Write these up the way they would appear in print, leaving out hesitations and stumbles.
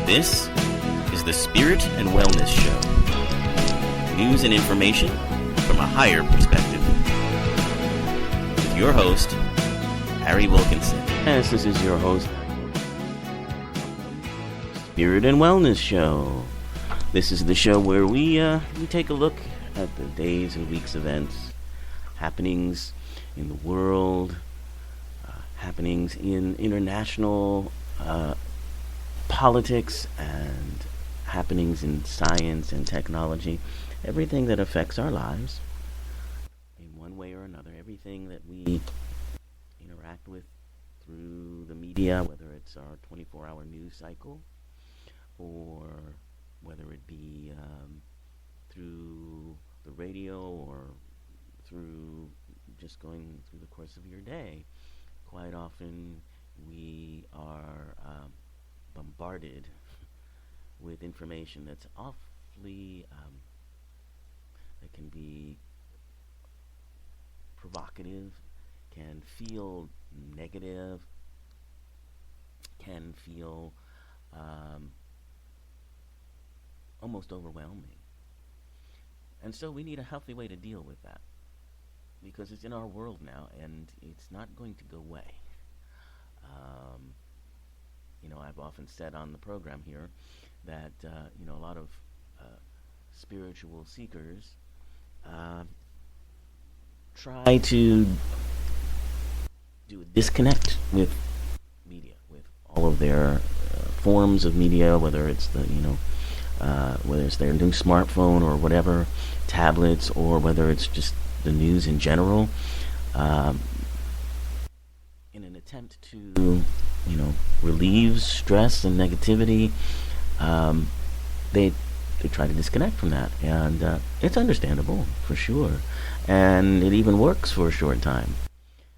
This is the Spirit and Wellness Show. News and information from a higher perspective. With your host, Harry Wilkinson. Yes, this is your host, Spirit and Wellness Show. This is the show where we take a look at the days and weeks events, happenings in the world, happenings in international politics, and happenings in science and technology, everything that affects our lives in one way or another, everything that we interact with through the media, whether it's our 24-hour news cycle or whether it be through the radio or through just going through the course of your day. Quite often we are bombarded with information that's awfully, that can be provocative, can feel negative, can feel almost overwhelming. And so we need a healthy way to deal with that, because it's in our world now and it's not going to go away. I've often said on the program here that a lot of spiritual seekers try to do a disconnect with media, with all of their forms of media, whether it's whether it's their new smartphone or whatever, tablets, or whether it's just the news in general, in an attempt to relieve stress and negativity. They try to disconnect from that, and it's understandable for sure, and it even works for a short time.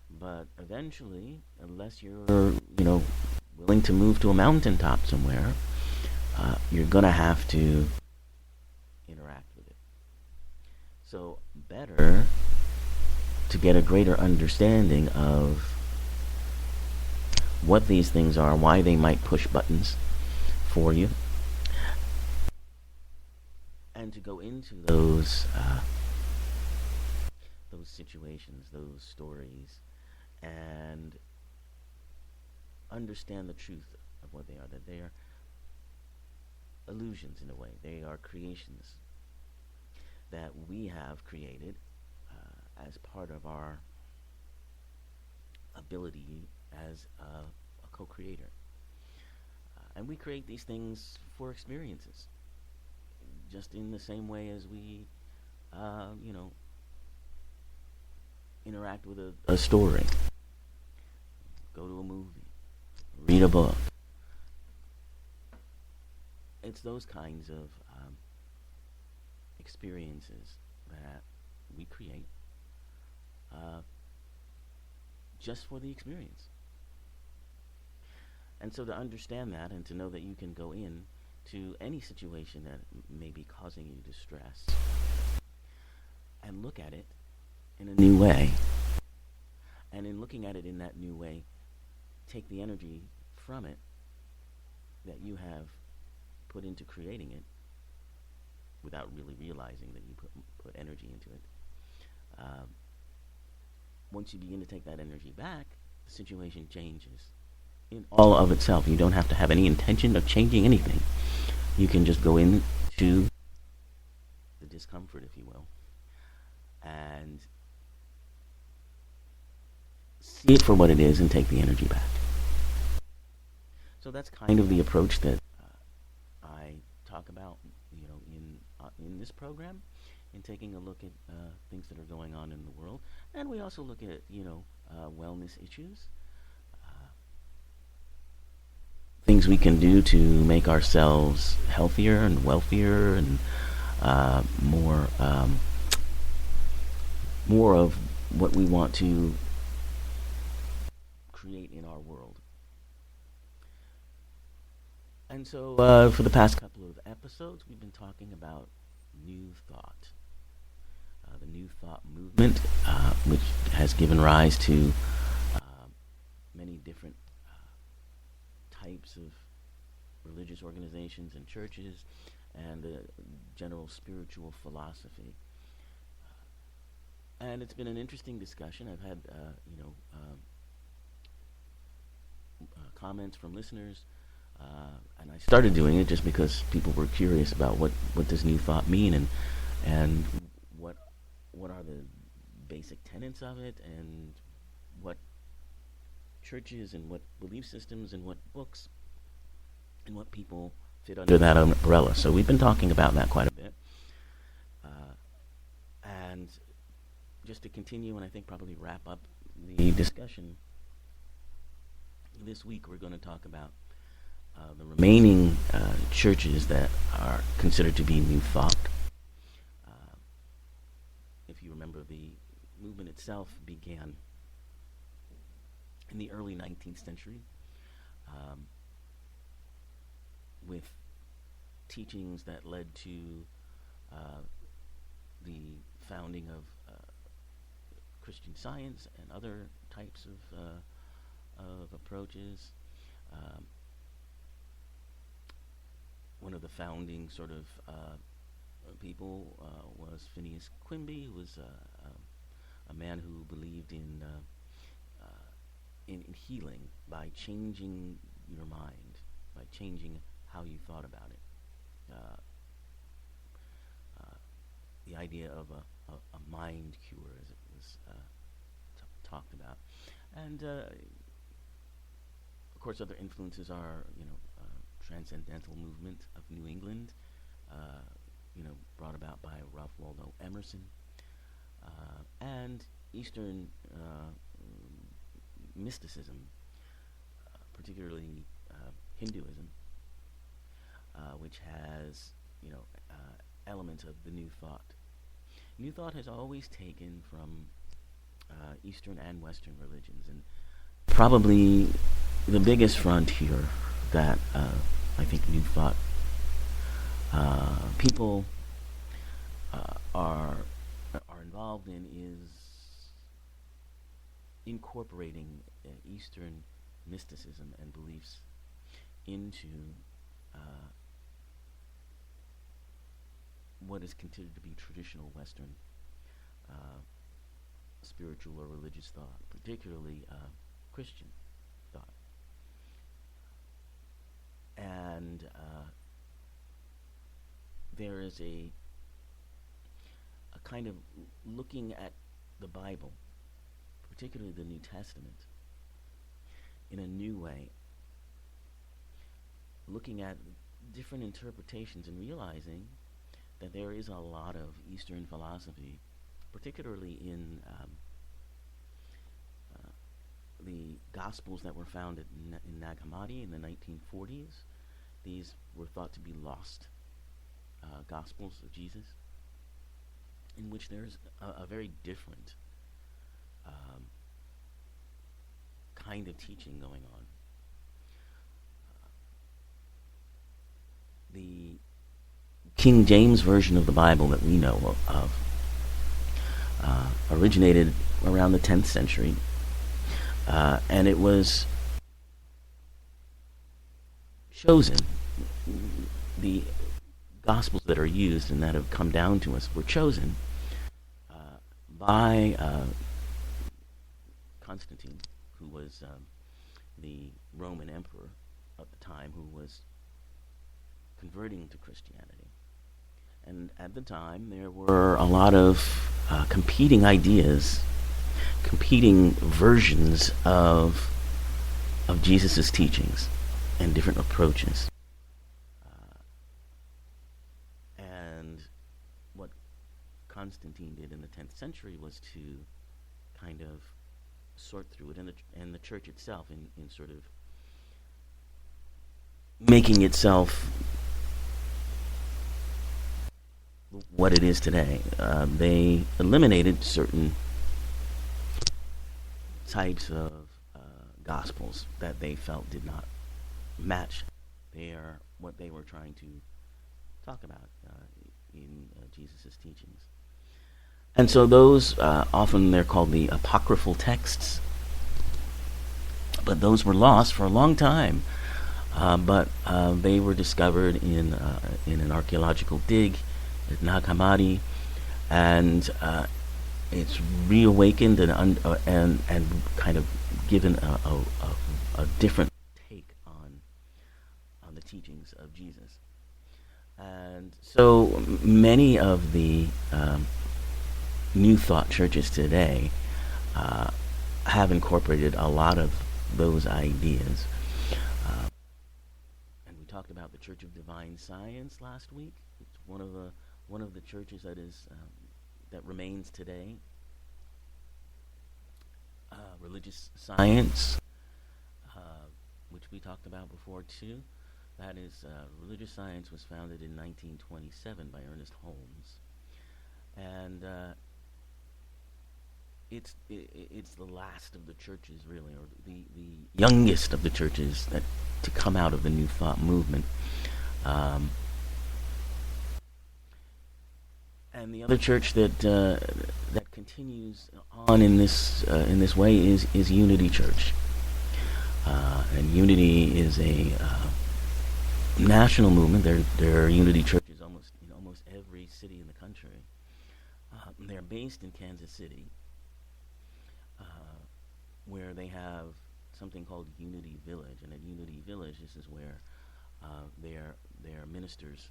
But eventually, unless you're willing to move to a mountaintop somewhere, you're gonna have to interact with it. So better to get a greater understanding of what these things are, why they might push buttons for you, and to go into those situations, those stories, and understand the truth of what they are, that they are illusions in a way. They are creations that we have created as part of our ability as a co-creator. And we create these things for experiences, just in the same way as we, interact with a story, go to a movie, read a book. It's those kinds of experiences that we create just for the experience. And so to understand that, and to know that you can go in to any situation that may be causing you distress and look at it in a new way, and in looking at it in that new way, take the energy from it that you have put into creating it without really realizing that you put energy into it. Once you begin to take that energy back, the situation changes in all of itself. You don't have to have any intention of changing anything. You can just go into the discomfort, if you will, and see it for what it is and take the energy back. So that's kind of the approach that I talk about, in this program, in taking a look at things that are going on in the world. And we also look at, wellness issues, things we can do to make ourselves healthier and wealthier and more of what we want to create in our world. And so for the past couple of episodes, we've been talking about New Thought, the New Thought movement, which has given rise to many different types of religious organizations and churches, and the general spiritual philosophy. And it's been an interesting discussion. I've had, comments from listeners, and I started doing it just because people were curious about what does New Thought mean, and what are the basic tenets of it, and what churches and what belief systems and what books and what people fit under that umbrella. So we've been talking about that quite a bit. And just to continue, and I think probably wrap up the discussion, this week we're going to talk about the remaining churches that are considered to be New Thought. If you remember, the movement itself began in the early 19th century with teachings that led to the founding of Christian Science and other types of approaches. One of the founding sort of people was Phineas Quimby, who was a man who believed in healing by changing your mind, by changing how you thought about it. The idea of a mind cure, as it was talked about, and of course, other influences are transcendental movement of New England, brought about by Ralph Waldo Emerson, and Eastern mysticism, particularly Hinduism, which has elements of the New Thought. New Thought has always taken from Eastern and Western religions, and probably the biggest frontier that I think New Thought people are involved in is incorporating Eastern mysticism and beliefs into what is considered to be traditional Western spiritual or religious thought, particularly Christian thought. And there is a kind of looking at the Bible, particularly the New Testament, in a new way, looking at different interpretations and realizing that there is a lot of Eastern philosophy, particularly in the Gospels that were found in Nag Hammadi in the 1940s. These were thought to be lost Gospels of Jesus, in which there's a very different kind of teaching going on. The King James Version of the Bible that we know of originated around the 10th century, and it was chosen. The Gospels that are used and that have come down to us were chosen by Constantine, who was the Roman emperor at the time, who was converting to Christianity. And at the time, there were a lot of competing ideas, competing versions of Jesus' teachings and different approaches. And what Constantine did in the 10th century was to kind of sort through it, and the church itself, in sort of making itself what it is today. They eliminated certain types of gospels that they felt did not match what they were trying to talk about in Jesus' teachings. And so those, often they're called the apocryphal texts, but those were lost for a long time but they were discovered in an archaeological dig at Nag Hammadi, and it's reawakened and kind of given a different take on the teachings of Jesus. And so many of the New Thought churches today have incorporated a lot of those ideas. And we talked about the Church of Divine Science last week. It's one of the churches that remains today. Religious science, which we talked about before too. That is, religious science was founded in 1927 by Ernest Holmes, and it's the last of the churches, really, or the youngest of the churches to come out of the New Thought movement. And the other church that continues on in this way is Unity Church, and Unity is a national movement. There are Unity churches in almost every city in the country. They're based in Kansas City, where they have something called Unity Village, and at Unity Village, this is where their ministers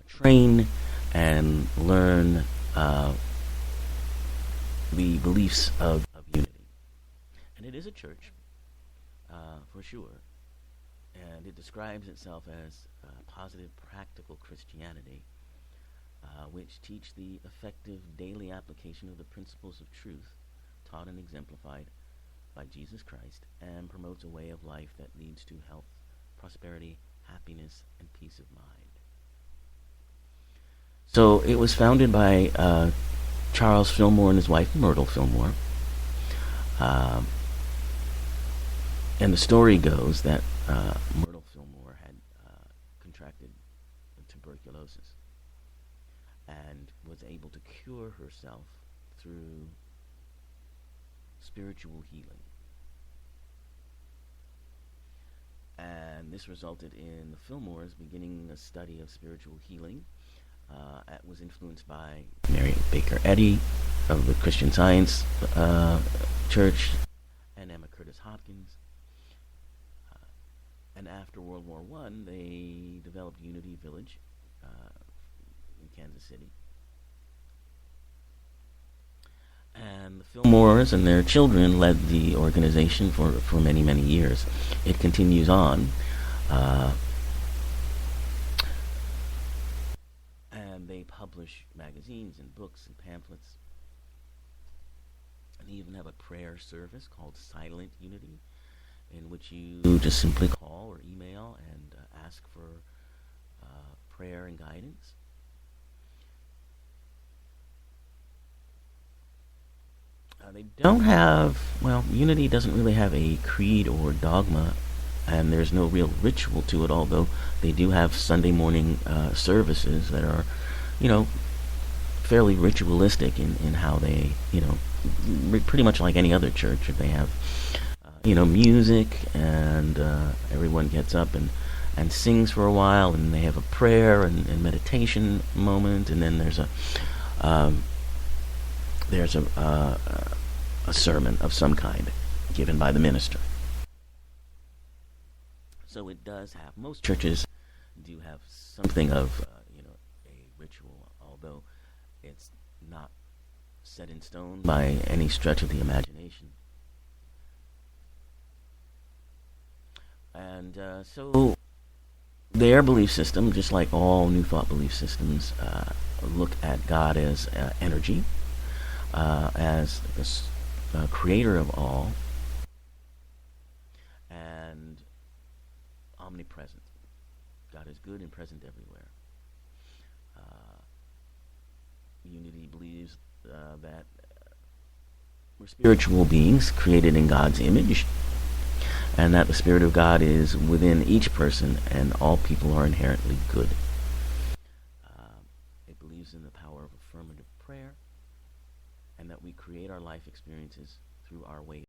train and learn the beliefs of unity. And it is a church, for sure, and it describes itself as positive, practical Christianity, which teach the effective daily application of the principles of truth taught and exemplified by Jesus Christ, and promotes a way of life that leads to health, prosperity, happiness, and peace of mind. So it was founded by Charles Fillmore and his wife Myrtle Fillmore. And the story goes that Myrtle Fillmore had contracted tuberculosis and was able to cure herself through spiritual healing. And this resulted in the Fillmores beginning a study of spiritual healing. It was influenced by Mary Baker Eddy of the Christian Science Church and Emma Curtis Hopkins. And after World War I, they developed Unity Village in Kansas City. And the Fillmores and their children led the organization for many, many years. It continues on. And they publish magazines and books and pamphlets. And they even have a prayer service called Silent Unity, in which you just simply call or email and ask for prayer and guidance. They don't have, Unity doesn't really have a creed or dogma, and there's no real ritual to it, although they do have Sunday morning services that are, fairly ritualistic in how they, pretty much like any other church. They have, music, and everyone gets up and sings for a while, and they have a prayer and meditation moment, and then there's a sermon of some kind given by the minister. So it does have, most churches do have something of a ritual, although it's not set in stone by any stretch of the imagination. And so their belief system, just like all New Thought belief systems, look at God as energy, as the creator of all, and omnipresent. God is good and present everywhere. Unity believes that we're spiritual beings created in God's image, and that the Spirit of God is within each person, and all people are inherently good. It believes in the power of affirmative prayer, and that we create our life experiences through our way